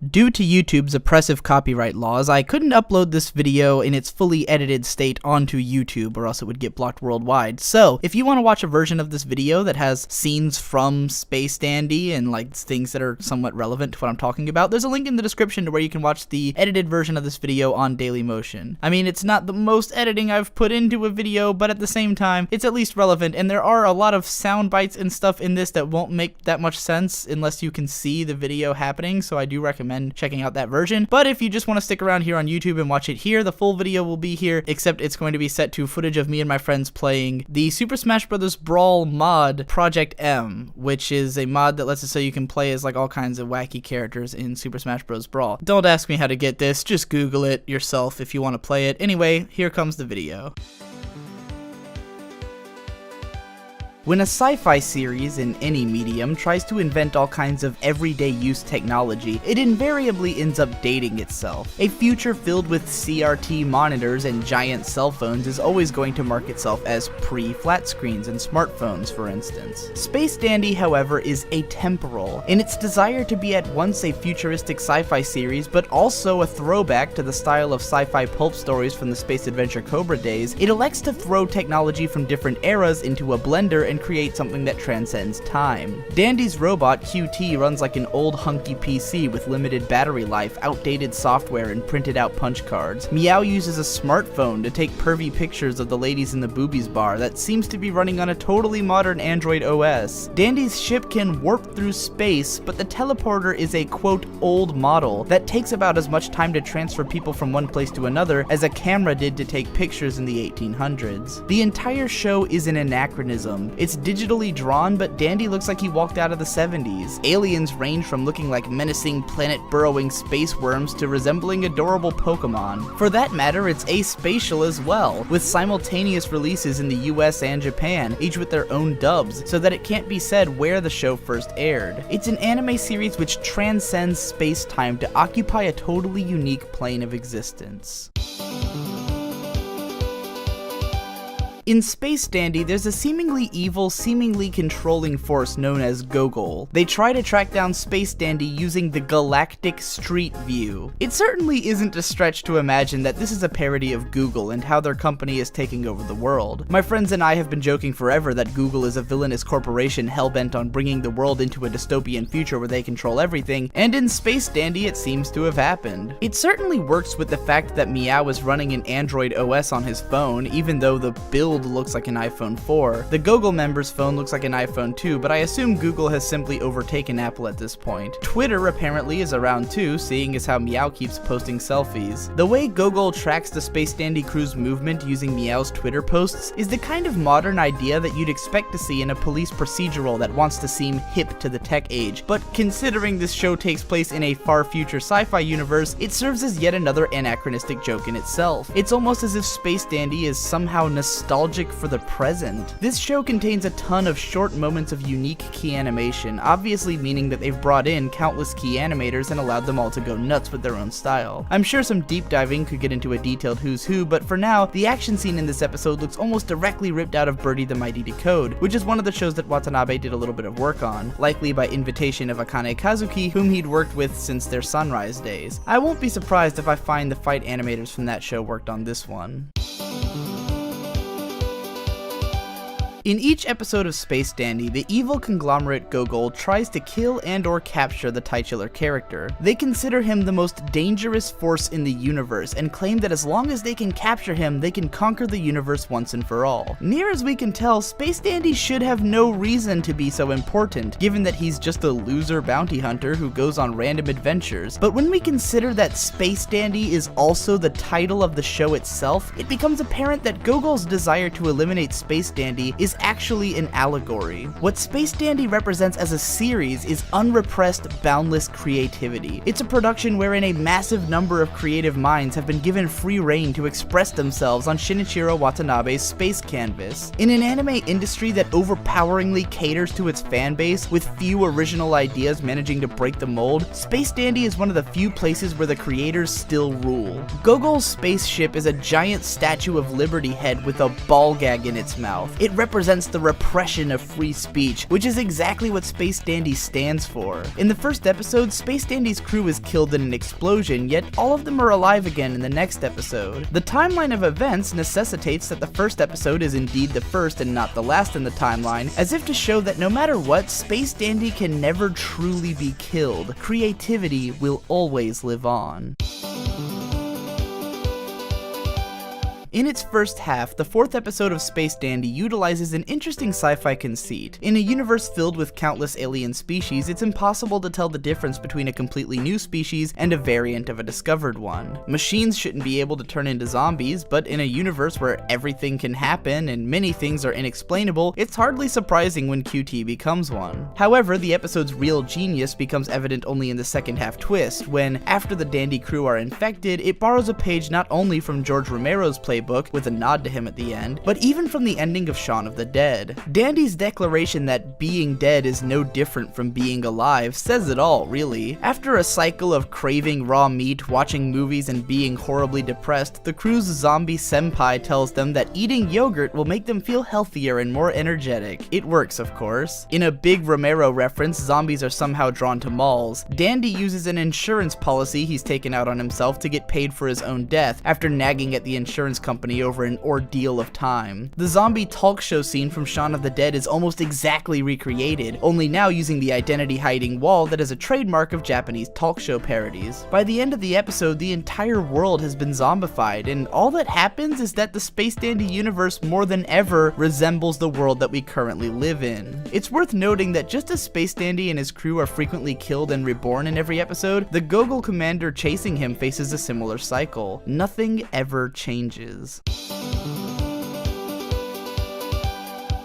Due to YouTube's oppressive copyright laws, I couldn't upload this video in its fully edited state onto YouTube, or else it would get blocked worldwide. So, if you want to watch a version of this video that has scenes from Space Dandy and like things that are somewhat relevant to what I'm talking about, there's a link in the description to where you can watch the edited version of this video on Dailymotion. I mean, it's not the most editing I've put into a video, but at the same time, it's at least relevant, and there are a lot of sound bites and stuff in this that won't make that much sense unless you can see the video happening, so I do recommend checking out that version. But if you just want to stick around here on YouTube and watch it here, the full video will be here, except it's going to be set to footage of me and my friends playing the Super Smash Bros. Brawl mod Project M, which is a mod that lets us so you can play as like all kinds of wacky characters in Super Smash Bros. Brawl. Don't ask me how to get this, just Google it yourself if you want to play it. Anyway, here comes the video. When a sci-fi series in any medium tries to invent all kinds of everyday use technology, it invariably ends up dating itself. A future filled with CRT monitors and giant cell phones is always going to mark itself as pre-flat screens and smartphones, for instance. Space Dandy, however, is atemporal. In its desire to be at once a futuristic sci-fi series, but also a throwback to the style of sci-fi pulp stories from the Space Adventure Cobra days, it elects to throw technology from different eras into a blender and create something that transcends time. Dandy's robot, QT, runs like an old hunky PC with limited battery life, outdated software, and printed out punch cards. Meow uses a smartphone to take pervy pictures of the ladies in the boobies bar that seems to be running on a totally modern Android OS. Dandy's ship can warp through space, but the teleporter is a quote old model that takes about as much time to transfer people from one place to another as a camera did to take pictures in the 1800s. The entire show is an anachronism. It's digitally drawn, but Dandy looks like he walked out of the 70s. Aliens range from looking like menacing planet-burrowing space worms to resembling adorable Pokemon. For that matter, it's aspatial as well, with simultaneous releases in the US and Japan, each with their own dubs, so that it can't be said where the show first aired. It's an anime series which transcends space-time to occupy a totally unique plane of existence. In Space Dandy, there's a seemingly evil, seemingly controlling force known as Gogol. They try to track down Space Dandy using the Galactic Street View. It certainly isn't a stretch to imagine that this is a parody of Google and how their company is taking over the world. My friends and I have been joking forever that Google is a villainous corporation hell-bent on bringing the world into a dystopian future where they control everything, and in Space Dandy it seems to have happened. It certainly works with the fact that Meow is running an Android OS on his phone, even though the build looks like an iPhone 4. The Gogol member's phone looks like an iPhone 2, but I assume Google has simply overtaken Apple at this point. Twitter apparently is around too, seeing as how Meow keeps posting selfies. The way Gogol tracks the Space Dandy crew's movement using Meow's Twitter posts is the kind of modern idea that you'd expect to see in a police procedural that wants to seem hip to the tech age, but considering this show takes place in a far future sci-fi universe, it serves as yet another anachronistic joke in itself. It's almost as if Space Dandy is somehow nostalgic for the present. This show contains a ton of short moments of unique key animation, obviously meaning that they've brought in countless key animators and allowed them all to go nuts with their own style. I'm sure some deep diving could get into a detailed who's who, but for now, the action scene in this episode looks almost directly ripped out of Birdie the Mighty Decode, which is one of the shows that Watanabe did a little bit of work on, likely by invitation of Akane Kazuki, whom he'd worked with since their Sunrise days. I won't be surprised if I find the fight animators from that show worked on this one. In each episode of Space Dandy, the evil conglomerate Gogol tries to kill and or capture the titular character. They consider him the most dangerous force in the universe and claim that as long as they can capture him, they can conquer the universe once and for all. Near as we can tell, Space Dandy should have no reason to be so important, given that he's just a loser bounty hunter who goes on random adventures. But when we consider that Space Dandy is also the title of the show itself, it becomes apparent that Gogol's desire to eliminate Space Dandy is actually an allegory. What Space Dandy represents as a series is unrepressed, boundless creativity. It's a production wherein a massive number of creative minds have been given free rein to express themselves on Shinichiro Watanabe's space canvas. In an anime industry that overpoweringly caters to its fanbase, with few original ideas managing to break the mold, Space Dandy is one of the few places where the creators still rule. Gogol's spaceship is a giant Statue of Liberty head with a ball gag in its mouth. It represents represents the repression of free speech, which is exactly what Space Dandy stands for. In the first episode, Space Dandy's crew is killed in an explosion, yet all of them are alive again in the next episode. The timeline of events necessitates that the first episode is indeed the first and not the last in the timeline, as if to show that no matter what, Space Dandy can never truly be killed. Creativity will always live on. In its first half, the fourth episode of Space Dandy utilizes an interesting sci-fi conceit. In a universe filled with countless alien species, it's impossible to tell the difference between a completely new species and a variant of a discovered one. Machines shouldn't be able to turn into zombies, but in a universe where everything can happen and many things are inexplainable, it's hardly surprising when QT becomes one. However, the episode's real genius becomes evident only in the second half twist, when, after the Dandy crew are infected, it borrows a page not only from George Romero's playbook, with a nod to him at the end, but even from the ending of Shaun of the Dead. Dandy's declaration that being dead is no different from being alive says it all, really. After a cycle of craving raw meat, watching movies, and being horribly depressed, the crew's zombie senpai tells them that eating yogurt will make them feel healthier and more energetic. It works, of course. In a big Romero reference, zombies are somehow drawn to malls. Dandy uses an insurance policy he's taken out on himself to get paid for his own death, after nagging at the insurance company over an ordeal of time. The zombie talk show scene from Shaun of the Dead is almost exactly recreated, only now using the identity-hiding wall that is a trademark of Japanese talk show parodies. By the end of the episode, the entire world has been zombified, and all that happens is that the Space Dandy universe more than ever resembles the world that we currently live in. It's worth noting that just as Space Dandy and his crew are frequently killed and reborn in every episode, the Gogol commander chasing him faces a similar cycle. Nothing ever changes.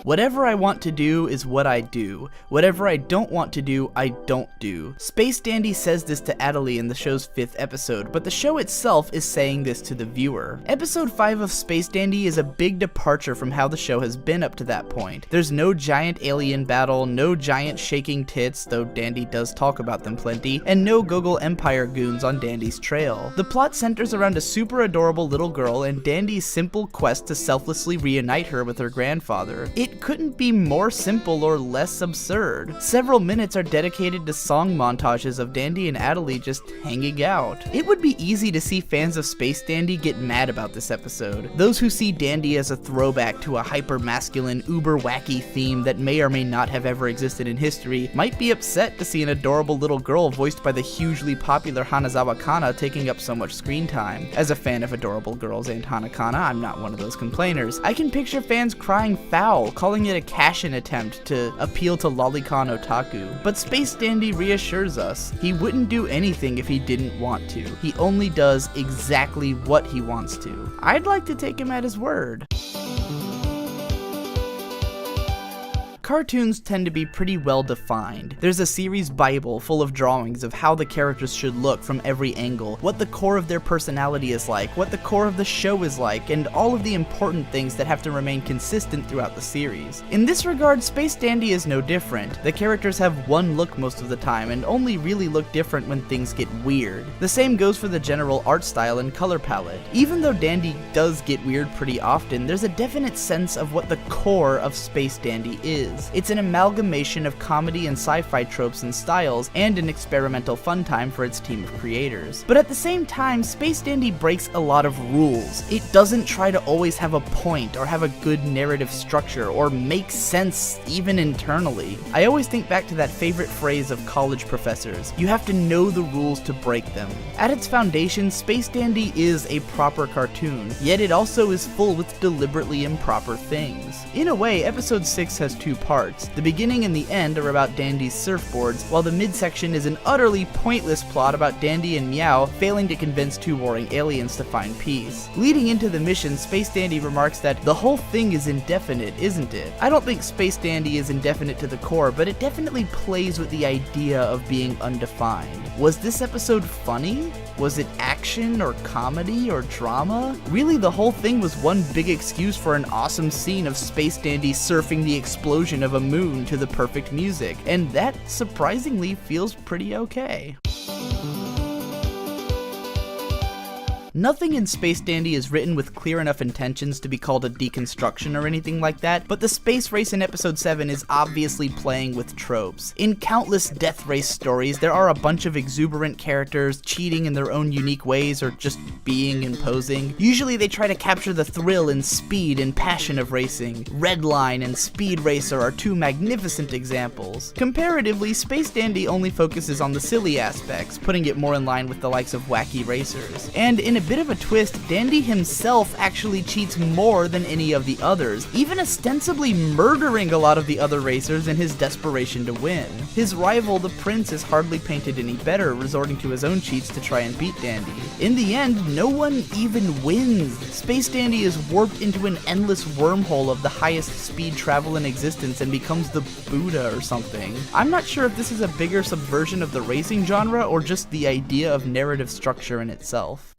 Whatever I want to do is what I do. Whatever I don't want to do, I don't do. Space Dandy says this to Adelie in the show's 5th episode, but the show itself is saying this to the viewer. Episode 5 of Space Dandy is a big departure from how the show has been up to that point. There's no giant alien battle, no giant shaking tits, though Dandy does talk about them plenty, and no Gogol Empire goons on Dandy's trail. The plot centers around a super adorable little girl and Dandy's simple quest to selflessly reunite her with her grandfather. It couldn't be more simple or less absurd. Several minutes are dedicated to song montages of Dandy and Adelie just hanging out. It would be easy to see fans of Space Dandy get mad about this episode. Those who see Dandy as a throwback to a hyper-masculine, uber-wacky theme that may or may not have ever existed in history might be upset to see an adorable little girl voiced by the hugely popular Hanazawa Kana taking up so much screen time. As a fan of adorable girls and Hanakana, I'm not one of those complainers. I can picture fans crying foul, calling it a cash-in attempt to appeal to lolicon otaku. But Space Dandy reassures us, he wouldn't do anything if he didn't want to. He only does exactly what he wants to. I'd like to take him at his word. Cartoons tend to be pretty well defined. There's a series bible full of drawings of how the characters should look from every angle, what the core of their personality is like, what the core of the show is like, and all of the important things that have to remain consistent throughout the series. In this regard, Space Dandy is no different. The characters have one look most of the time and only really look different when things get weird. The same goes for the general art style and color palette. Even though Dandy does get weird pretty often, there's a definite sense of what the core of Space Dandy is. It's an amalgamation of comedy and sci-fi tropes and styles, and an experimental fun time for its team of creators. But at the same time, Space Dandy breaks a lot of rules. It doesn't try to always have a point, or have a good narrative structure, or make sense even internally. I always think back to that favorite phrase of college professors: you have to know the rules to break them. At its foundation, Space Dandy is a proper cartoon, yet it also is full with deliberately improper things. In a way, episode 6 has two parts. The beginning and the end are about Dandy's surfboards, while the midsection is an utterly pointless plot about Dandy and Meow failing to convince two warring aliens to find peace. Leading into the mission, Space Dandy remarks that the whole thing is indefinite, isn't it? I don't think Space Dandy is indefinite to the core, but it definitely plays with the idea of being undefined. Was this episode funny? Was it action or comedy or drama? Really, the whole thing was one big excuse for an awesome scene of Space Dandy surfing the explosion of a moon to the perfect music, and that surprisingly feels pretty okay. Nothing in Space Dandy is written with clear enough intentions to be called a deconstruction or anything like that, but the space race in episode 7 is obviously playing with tropes. In countless death race stories, there are a bunch of exuberant characters cheating in their own unique ways or just being and posing. Usually they try to capture the thrill and speed and passion of racing. Redline and Speed Racer are two magnificent examples. Comparatively, Space Dandy only focuses on the silly aspects, putting it more in line with the likes of Wacky Racers. And in a bit of a twist, Dandy himself actually cheats more than any of the others, even ostensibly murdering a lot of the other racers in his desperation to win. His rival, the Prince, is hardly painted any better, resorting to his own cheats to try and beat Dandy. In the end, no one even wins. Space Dandy is warped into an endless wormhole of the highest speed travel in existence and becomes the Buddha or something. I'm not sure if this is a bigger subversion of the racing genre or just the idea of narrative structure in itself.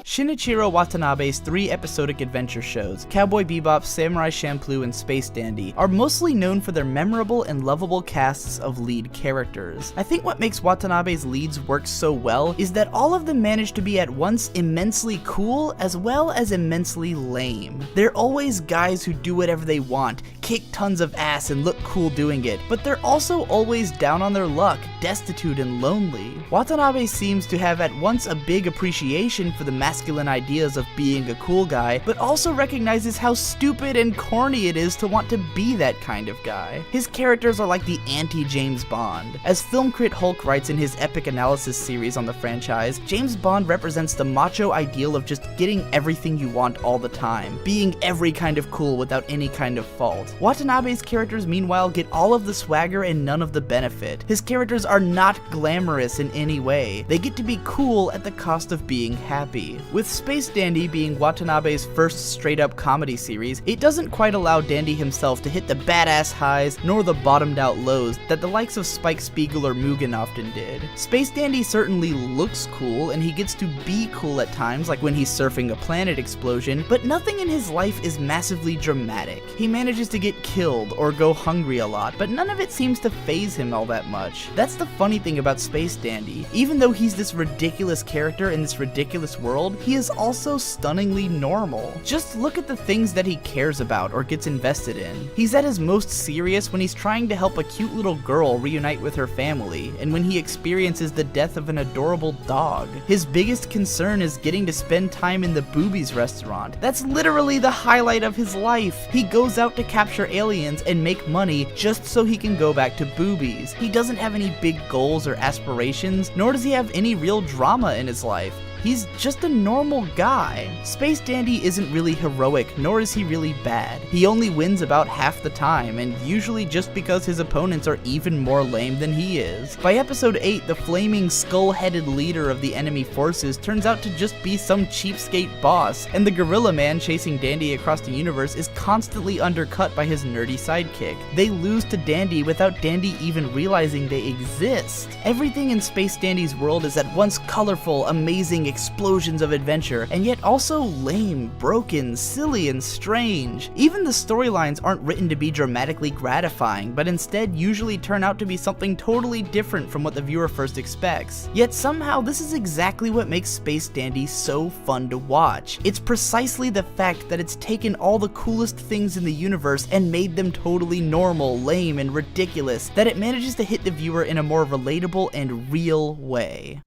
Shinichiro Watanabe's 3 episodic adventure shows, Cowboy Bebop, Samurai Champloo, and Space Dandy, are mostly known for their memorable and lovable casts of lead characters. I think what makes Watanabe's leads work so well is that all of them manage to be at once immensely cool as well as immensely lame. They're always guys who do whatever they want, kick tons of ass and look cool doing it, but they're also always down on their luck, destitute and lonely. Watanabe seems to have at once a big appreciation for the masculine ideas of being a cool guy, but also recognizes how stupid and corny it is to want to be that kind of guy. His characters are like the anti-James Bond. As Film Crit Hulk writes in his epic analysis series on the franchise, James Bond represents the macho ideal of just getting everything you want all the time, being every kind of cool without any kind of fault. Watanabe's characters meanwhile get all of the swagger and none of the benefit. His characters are not glamorous in any way. They get to be cool at the cost of being happy. With Space Dandy being Watanabe's first straight-up comedy series, it doesn't quite allow Dandy himself to hit the badass highs nor the bottomed-out lows that the likes of Spike Spiegel or Mugen often did. Space Dandy certainly looks cool, and he gets to be cool at times, like when he's surfing a planet explosion, but nothing in his life is massively dramatic. He manages to get killed or go hungry a lot, but none of it seems to faze him all that much. That's the funny thing about Space Dandy. Even though he's this ridiculous character in this ridiculous world, he is also stunningly normal. Just look at the things that he cares about or gets invested in. He's at his most serious when he's trying to help a cute little girl reunite with her family, and when he experiences the death of an adorable dog. His biggest concern is getting to spend time in the Boobies restaurant. That's literally the highlight of his life. He goes out to capture aliens and make money just so he can go back to Boobies. He doesn't have any big goals or aspirations, nor does he have any real drama in his life. He's just a normal guy. Space Dandy isn't really heroic, nor is he really bad. He only wins about half the time, and usually just because his opponents are even more lame than he is. By episode 8, the flaming skull-headed leader of the enemy forces turns out to just be some cheapskate boss, and the Gorilla Man chasing Dandy across the universe is constantly undercut by his nerdy sidekick. They lose to Dandy without Dandy even realizing they exist. Everything in Space Dandy's world is at once colorful, amazing, explosions of adventure, and yet also lame, broken, silly, and strange. Even the storylines aren't written to be dramatically gratifying, but instead usually turn out to be something totally different from what the viewer first expects. Yet somehow this is exactly what makes Space Dandy so fun to watch. It's precisely the fact that it's taken all the coolest things in the universe and made them totally normal, lame, and ridiculous, that it manages to hit the viewer in a more relatable and real way.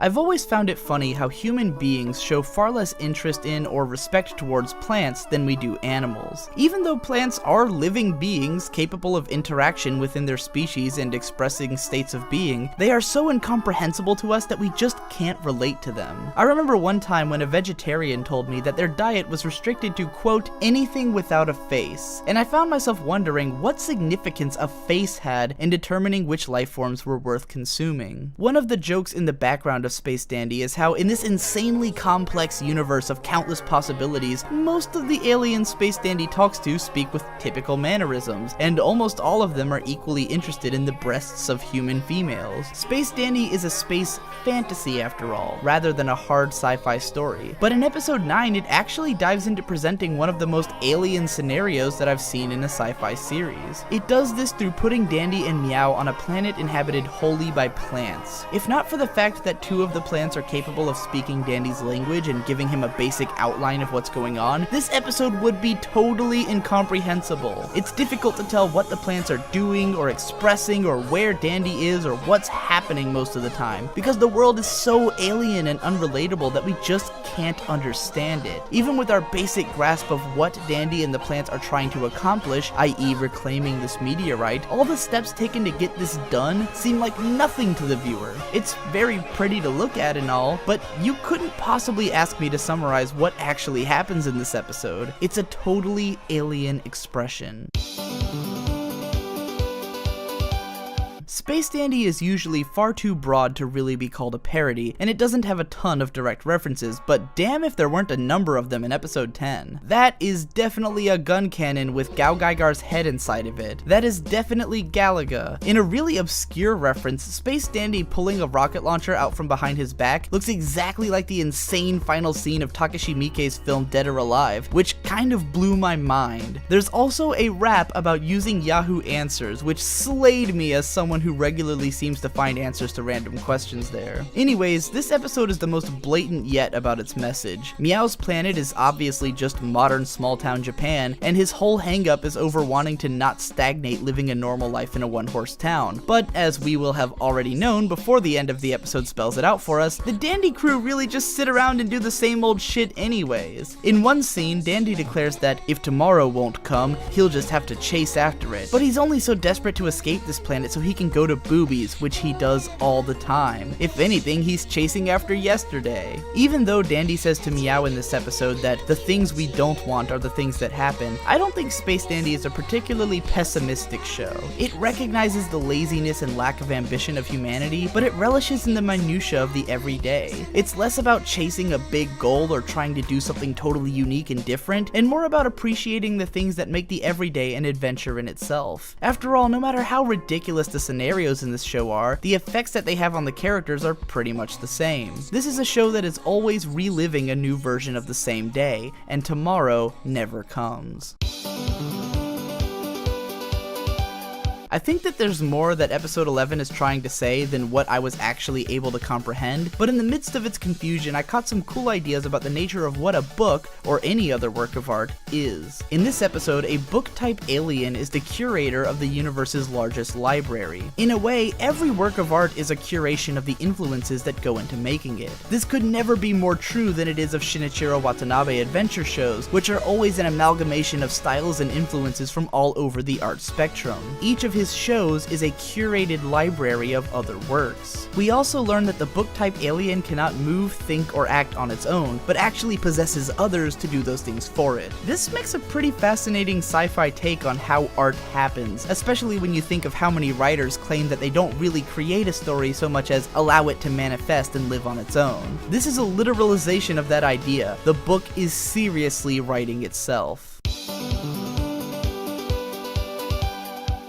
I've always found it funny how human beings show far less interest in or respect towards plants than we do animals. Even though plants are living beings capable of interaction within their species and expressing states of being, they are so incomprehensible to us that we just can't relate to them. I remember one time when a vegetarian told me that their diet was restricted to, quote, anything without a face, and I found myself wondering what significance a face had in determining which life forms were worth consuming. One of the jokes in the background of of Space Dandy is how, in this insanely complex universe of countless possibilities, most of the aliens Space Dandy talks to speak with typical mannerisms, and almost all of them are equally interested in the breasts of human females. Space Dandy is a space fantasy after all, rather than a hard sci-fi story. But in episode 9, it actually dives into presenting one of the most alien scenarios that I've seen in a sci-fi series. It does this through putting Dandy and Meow on a planet inhabited wholly by plants. If not for the fact that two of the plants are capable of speaking Dandy's language and giving him a basic outline of what's going on, this episode would be totally incomprehensible. It's difficult to tell what the plants are doing or expressing or where Dandy is or what's happening most of the time, because the world is so alien and unrelatable that we just can't understand it. Even with our basic grasp of what Dandy and the plants are trying to accomplish, i.e. reclaiming this meteorite, all the steps taken to get this done seem like nothing to the viewer. It's very pretty to look at and all, but you couldn't possibly ask me to summarize what actually happens in this episode. It's a totally alien expression. Space Dandy is usually far too broad to really be called a parody, and it doesn't have a ton of direct references, but damn if there weren't a number of them in episode 10. That is definitely a gun cannon with GauGaiGar's head inside of it. That is definitely Galaga. In a really obscure reference, Space Dandy pulling a rocket launcher out from behind his back looks exactly like the insane final scene of Takashi Miike's film Dead or Alive, which kind of blew my mind. There's also a rap about using Yahoo Answers, which slayed me as someone who regularly seems to find answers to random questions there. Anyways, this episode is the most blatant yet about its message. Meow's planet is obviously just modern small-town Japan, and his whole hang-up is over wanting to not stagnate living a normal life in a one-horse town. But as we will have already known before the end of the episode spells it out for us, the Dandy crew really just sit around and do the same old shit anyways. In one scene, Dandy declares that if tomorrow won't come, he'll just have to chase after it. But he's only so desperate to escape this planet so he can go to boobies, which he does all the time. If anything, he's chasing after yesterday. Even though Dandy says to Meow in this episode that the things we don't want are the things that happen, I don't think Space Dandy is a particularly pessimistic show. It recognizes the laziness and lack of ambition of humanity, but it relishes in the minutia of the everyday. It's less about chasing a big goal or trying to do something totally unique and different, and more about appreciating the things that make the everyday an adventure in itself. After all, no matter how ridiculous the scenarios in this show are, the effects that they have on the characters are pretty much the same. This is a show that is always reliving a new version of the same day, and tomorrow never comes. I think that there's more that episode 11 is trying to say than what I was actually able to comprehend, but in the midst of its confusion, I caught some cool ideas about the nature of what a book, or any other work of art, is. In this episode, a book-type alien is the curator of the universe's largest library. In a way, every work of art is a curation of the influences that go into making it. This could never be more true than it is of Shinichiro Watanabe adventure shows, which are always an amalgamation of styles and influences from all over the art spectrum. Each of his shows is a curated library of other works. We also learn that the book-type alien cannot move, think, or act on its own, but actually possesses others to do those things for it. This makes a pretty fascinating sci-fi take on how art happens, especially when you think of how many writers claim that they don't really create a story so much as allow it to manifest and live on its own. This is a literalization of that idea. The book is seriously writing itself.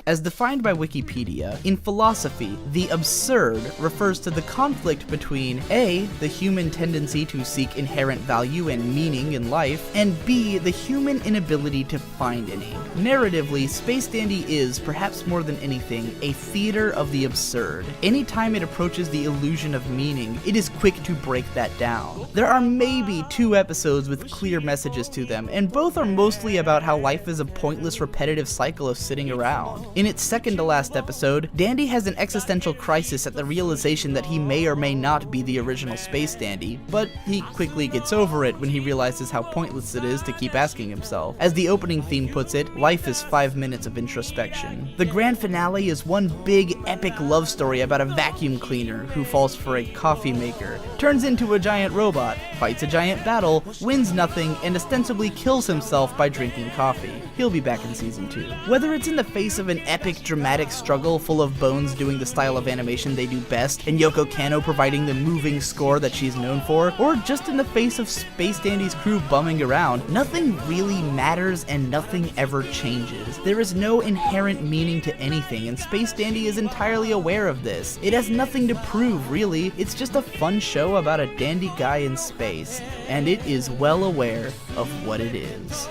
As defined by Wikipedia, in philosophy, the absurd refers to the conflict between A, the human tendency to seek inherent value and meaning in life, and B, the human inability to find any. Narratively, Space Dandy is, perhaps more than anything, a theater of the absurd. Anytime it approaches the illusion of meaning, it is quick to break that down. There are maybe 2 episodes with clear messages to them, and both are mostly about how life is a pointless, repetitive cycle of sitting around. In its second to last episode, Dandy has an existential crisis at the realization that he may or may not be the original Space Dandy, but he quickly gets over it when he realizes how pointless it is to keep asking himself. As the opening theme puts it, life is 5 minutes of introspection. The grand finale is one big, epic love story about a vacuum cleaner who falls for a coffee maker, turns into a giant robot, fights a giant battle, wins nothing, and ostensibly kills himself by drinking coffee. He'll be back in season 2. Whether it's in the face of an epic dramatic struggle full of Bones doing the style of animation they do best, and Yoko Kanno providing the moving score that she's known for, or just in the face of Space Dandy's crew bumming around, nothing really matters and nothing ever changes. There is no inherent meaning to anything, and Space Dandy is entirely aware of this. It has nothing to prove, really. It's just a fun show about a dandy guy in space, and it is well aware of what it is.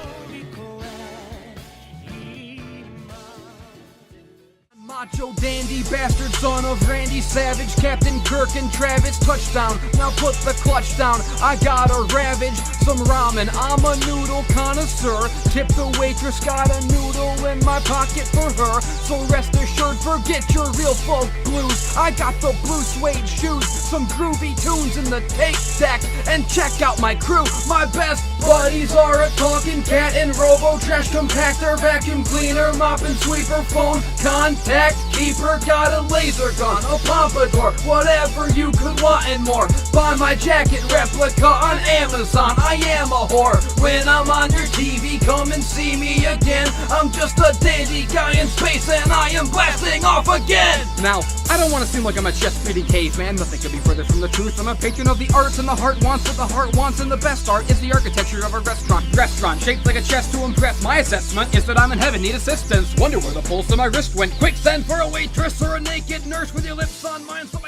Macho dandy bastard son of Randy Savage, Captain Kirk and Travis, touchdown, now put the clutch down, I gotta ravage some ramen, I'm a noodle connoisseur, tip the waitress, got a noodle in my pocket for her, so rest assured, forget your real folk blues, I got the blue suede shoes, some groovy tunes in the tape deck, and check out my crew, my best buddies are a talking cat and robo trash compactor, vacuum cleaner, mop and sweeper, phone contact keeper, got a laser gun, a pompadour, whatever you could want and more. Buy my jacket replica on Amazon, I am a whore. When I'm on your TV, come and see me again. I'm just a dandy guy in space and I am blasting off again. Now, I don't want to seem like I'm a chest-beating caveman, nothing could be further from the truth. I'm a patron of the arts and the heart wants what the heart wants, and the best art is the architecture of a restaurant. Restaurant shaped like a chest to impress. My assessment is that I'm in heaven, need assistance. Wonder where the pulse of my wrist went. Quick send for a waitress or a naked nurse with your lips on mine. So